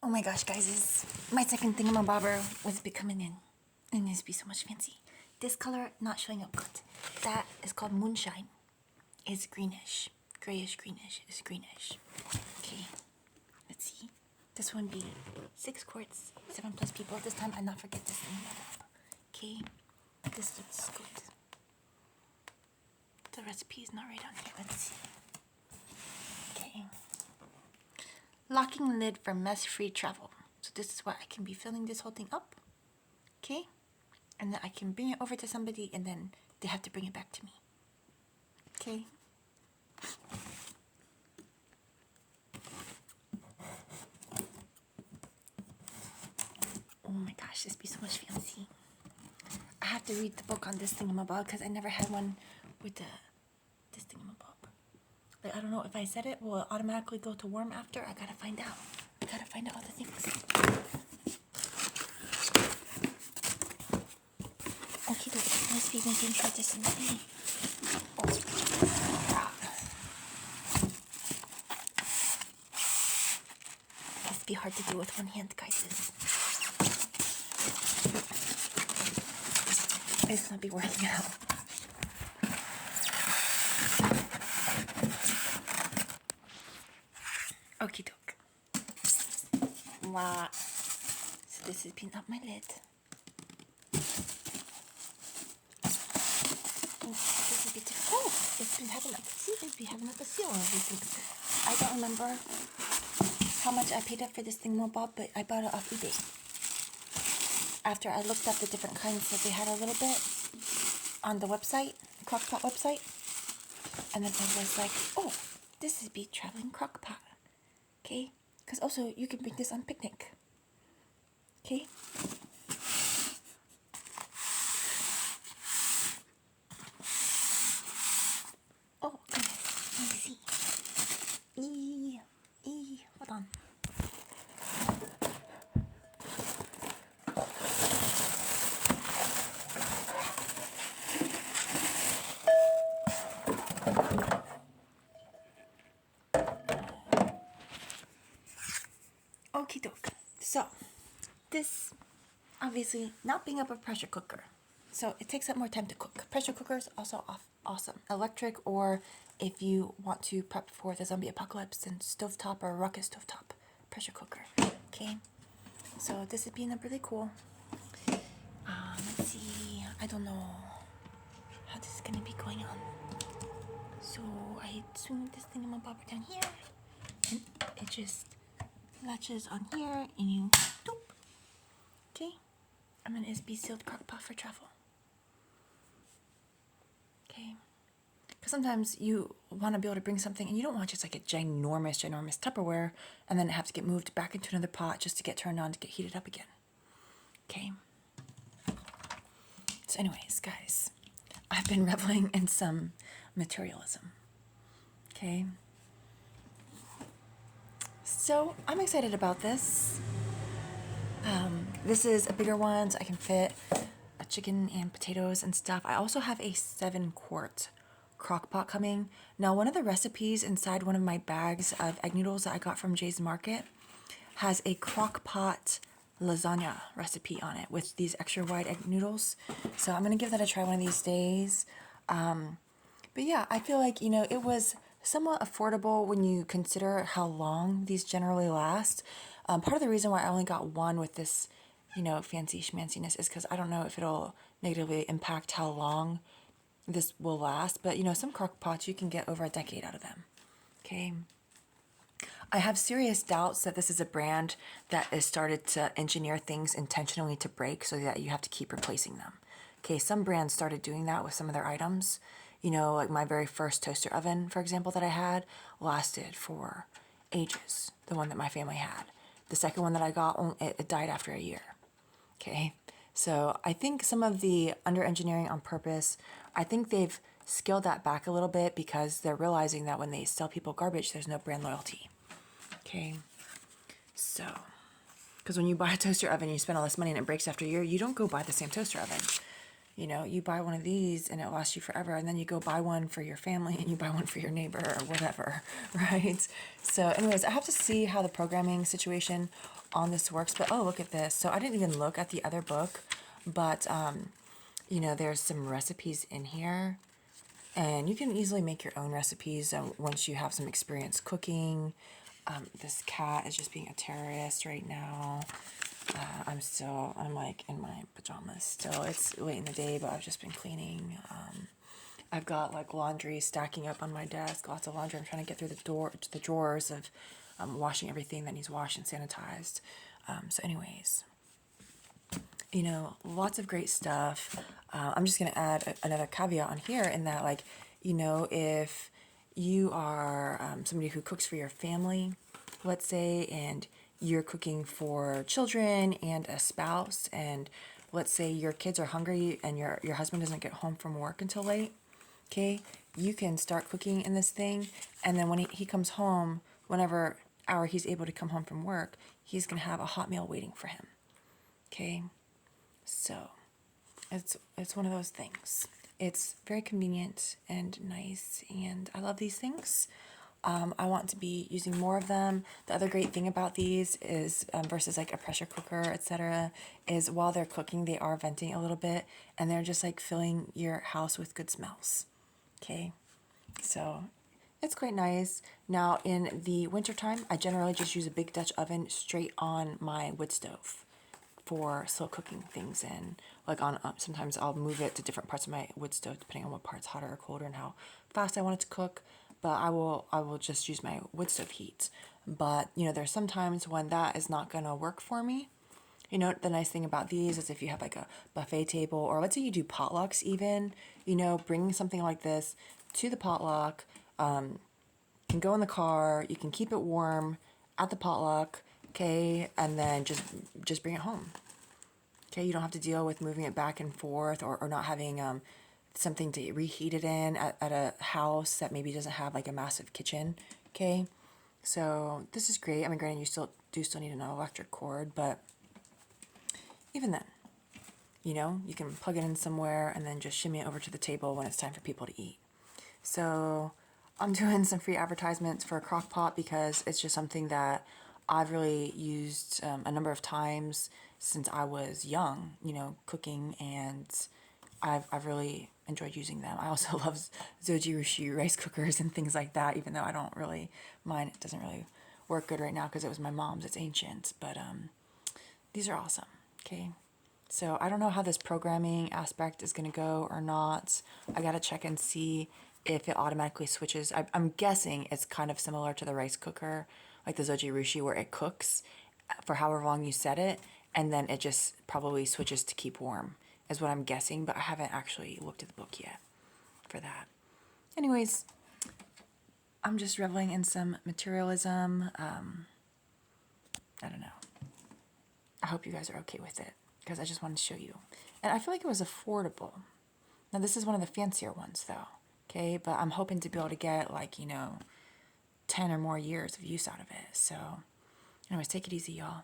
Oh my gosh, guys, my second thingamabobber was becoming in. It needs to be so much fancy. This color not showing up good. That is called moonshine. It's greenish. Grayish greenish. It's greenish. Okay. Let's see. This one be 6 quarts, 7+ people. This time I not forget this thingamabob. Okay. This looks good. The recipe is not right on here. Let's see. Okay. Locking lid for mess-free travel. So this is why I can be filling this whole thing up. Okay? And then I can bring it over to somebody and then they have to bring it back to me. Okay? Oh my gosh, this be so much fancy. I have to read the book on this thingamabob because I never had one with this thingamabob. Like, I don't know if I said it, will it automatically go to warm after? I gotta find out. I gotta find out all the things. Okay, let's be making sure this is me. Must be hard to do with one hand, guys. It's not be working out. Okie doke. Wow. So this has been up my lid. Oh, it's been having up a seal on everything. I don't remember how much I paid up for this thingamabob, but I bought it off eBay. After I looked up the different kinds that they had a little bit on the website, crockpot website, and then I was like, oh, this is be traveling crockpot. Okay? Because also you can bring this on picnic. Okay? Oh, goodness. Let me see. Hold on. Okie doke. So, this obviously not being up a pressure cooker, so it takes up more time to cook. Pressure cookers also awesome. Electric, or if you want to prep for the zombie apocalypse, then stovetop or rocket stovetop pressure cooker. Okay, so this is being really cool. Let's see. I don't know how this is gonna be going on. So I swing this thingamabob down here, and it just latches on here, and you doop. Okay, and then it's be sealed crockpot for travel. Okay, because sometimes you want to be able to bring something, and you don't want just like a ginormous Tupperware, and then have to get moved back into another pot just to get turned on to get heated up again. Okay. So, anyways, guys, I've been reveling in some materialism. Okay. So I'm excited about this. This is a bigger one, so I can fit a chicken and potatoes and stuff. I also have a 7-quart crock pot coming. Now, one of the recipes inside one of my bags of egg noodles that I got from Jay's Market has a crock pot lasagna recipe on it with these extra wide egg noodles. So I'm gonna give that a try one of these days. But yeah, I feel like, you know, it was somewhat affordable when you consider how long these generally last. Part of the reason why I only got one with this, you know, fancy schmanciness is because I don't know if it'll negatively impact how long this will last. But, you know, some crock pots, you can get over a decade out of them. Okay. I have serious doubts that this is a brand that has started to engineer things intentionally to break so that you have to keep replacing them. Okay, some brands started doing that with some of their items. You know, like my very first toaster oven, for example, that I had lasted for ages, the one that my family had. The second one that I got, it died after a year. Okay, so I think some of the under-engineering on purpose, I think they've scaled that back a little bit because they're realizing that when they sell people garbage, there's no brand loyalty. Okay, so, because when you buy a toaster oven, you spend all this money and it breaks after a year, you don't go buy the same toaster oven. You know, you buy one of these and it lasts you forever, and then you go buy one for your family and you buy one for your neighbor or whatever, right? So anyways, I have to see how the programming situation on this works, but oh, look at this. So I didn't even look at the other book, but you know, there's some recipes in here, and you can easily make your own recipes once you have some experience cooking. This cat is just being a terrorist right now. I'm like in my pajamas still. It's late in the day, but I've just been cleaning. I've got like laundry stacking up on my desk, lots of laundry. I'm trying to get through the drawers of washing everything that needs washed and sanitized. So anyways, you know, lots of great stuff. I'm just going to add another caveat on here in that, like, you know, if you are somebody who cooks for your family, let's say, and you're cooking for children and a spouse, and let's say your kids are hungry and your husband doesn't get home from work until late, okay, you can start cooking in this thing, and then when he comes home, whenever hour he's able to come home from work, he's going to have a hot meal waiting for him, okay? So it's one of those things. It's very convenient and nice, and I love these things. I want to be using more of them. The other great thing about these is versus like a pressure cooker, etc., is while they're cooking, they are venting a little bit, and they're just like filling your house with good smells. Okay, so it's quite nice. Now in the wintertime, I generally just use a big Dutch oven straight on my wood stove for slow cooking things in. Like on sometimes I'll move it to different parts of my wood stove depending on what part's hotter or colder and how fast I want it to cook. But I will just use my wood stove heat. But you know, there's some times when that is not gonna work for me. You know, the nice thing about these is if you have like a buffet table, or let's say you do potlucks even, you know, bringing something like this to the potluck, can go in the car, you can keep it warm at the potluck, okay, and then just bring it home. Okay, you don't have to deal with moving it back and forth, or not having something to reheat it in at a house that maybe doesn't have like a massive kitchen, okay? So this is great. I mean, granted, you still need an electric cord, but even then, you know, you can plug it in somewhere and then just shimmy it over to the table when it's time for people to eat. So I'm doing some free advertisements for a crock pot because it's just something that I've really used a number of times since I was young, you know, cooking, and I've really enjoyed using them. I also love Zoji Rushi rice cookers and things like that, even though I don't really mind. It doesn't really work good right now because it was my mom's. It's ancient, but these are awesome, okay? So I don't know how this programming aspect is going to go or not. I got to check and see if it automatically switches. I'm guessing it's kind of similar to the rice cooker, like the Zoji Rushi, where it cooks for however long you set it, and then it just probably switches to keep warm, is what I'm guessing, but I haven't actually looked at the book yet for that. Anyways, I'm just reveling in some materialism. I don't know. I hope you guys are okay with it, because I just wanted to show you. And I feel like it was affordable. Now this is one of the fancier ones though, okay? But I'm hoping to be able to get like, you know, 10 or more years of use out of it. So anyways, take it easy, y'all.